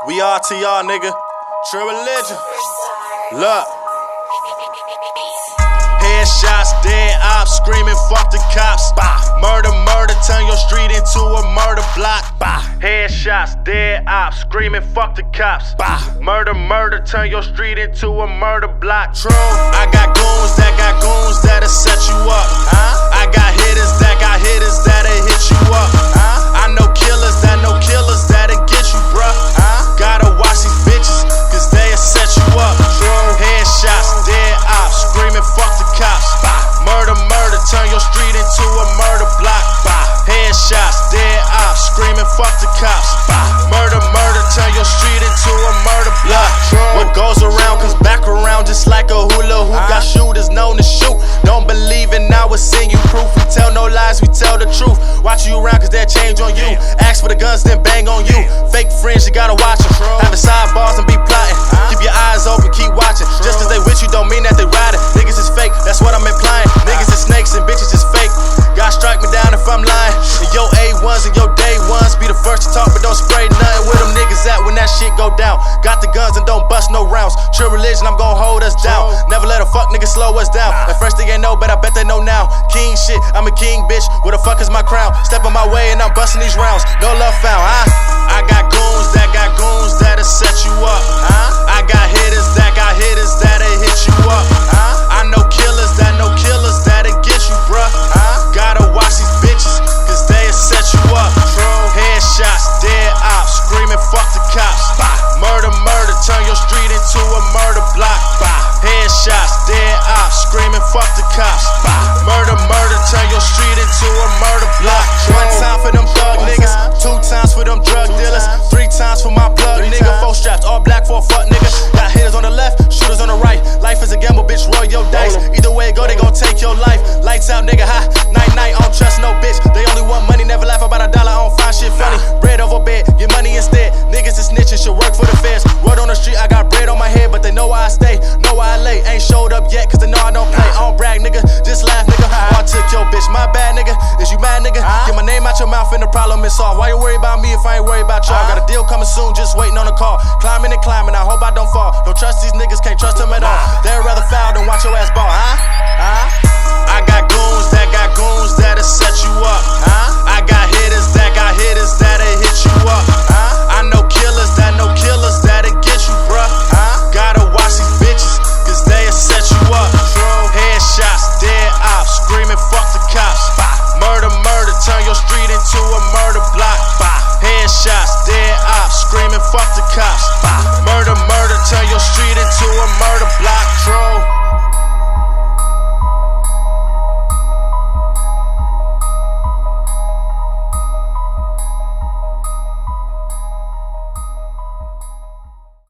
We RTR, nigga. True religion. Look. Headshots, dead ops, screaming fuck the cops. Bah. Murder, murder, turn your street into a murder block. Bah. Headshots, dead ops, screaming fuck the cops. Bah. Murder, murder, turn your street into a murder block. True. I got goons that'll set you up. I got hitters that'll hit you up. I know killers that'll get you, bruh. Gotta watch these bitches, cause they'll set you up. True. Headshots, dead ops, screaming fuck the cops. Murder, murder, turn your street into a murder block. Headshots, dead ops, screaming fuck the cops. Murder, murder, turn your street into a murder block. What goes around comes back around just like a hula hoop. Got shooters known to shoot. Don't believe it, now we'll send you proof. We tell no lies, we tell the truth. Watch you around cause they'll change on you. Ask for the guns, then bang on you. Fake friends, you gotta watch them. Having sidebars and be plotting. Keep your eyes open, keep watching. Just cause they with you don't mean that they riding. Niggas is fake, that's what I'm implying. Niggas is snakes and bitches is fake. God strike me down if I'm lying. And your A1s and your day ones be the first to talk, but don't spray nothing. Where them niggas at when that shit go down? Got the guns and don't bust no rounds. True religion, I'm gon' hold us down. Never let a fuck nigga slow us down. At first they ain't know, but I bet they know now. King shit, I'm a king bitch. Where the fuck is my crown? Step on my way and I'm busting these rounds. No love found, I got goons that'll set you up. I got hitters that'll hit you up. I know killers that'll get you, bruh. Gotta watch these bitches, cause they'll set you up. Headshots, dead ops, screaming fuck the cops. Murder, murder, turn your street into a murder block. Headshots, dead ops, screaming fuck the cops. Murder, murder, turn your street into a murder block. One time for them thug niggas, 2 times for them drug dealers, 3 times for my plug nigga. 4 straps, all black for a fuck nigga. Got hitters on the left, shooters on the right. Life is a gamble, bitch, roll your dice. Either way it go, they gon' take your life. Lights out, nigga, high, night, night, I don't trust no bitch. They only want money, never laugh about $1, I don't find shit funny. Bread over bed, get money instead. Niggas is snitching, should work for the feds. Word on the street, I got bread on my head, but they know where I stay, know where I lay. Ain't showed up yet, cause they know I don't play. I don't brag, nigga, just laugh, nigga. Oh, I took your bitch, my bad, nigga. Is you mad, nigga? Get my name out your mouth and the problem is solved. Why you worry about me if I ain't worried about y'all? Got a deal coming soon, just waiting on the call. Climbing and climbing, I hope I don't fall. Don't trust these niggas, can't trust them at all. They'd rather foul than watch your ass ball, I got goons that'll set you up. I got hitters that'll hit you up. I know killers that'll get you, bruh. Gotta watch these bitches, cause they'll set you up. Headshots, dead ops, screaming fuck the cops. Murder, murder, turn your street into a murder block. Headshots, dead ops, screaming fuck the cops. Murder, murder, turn your street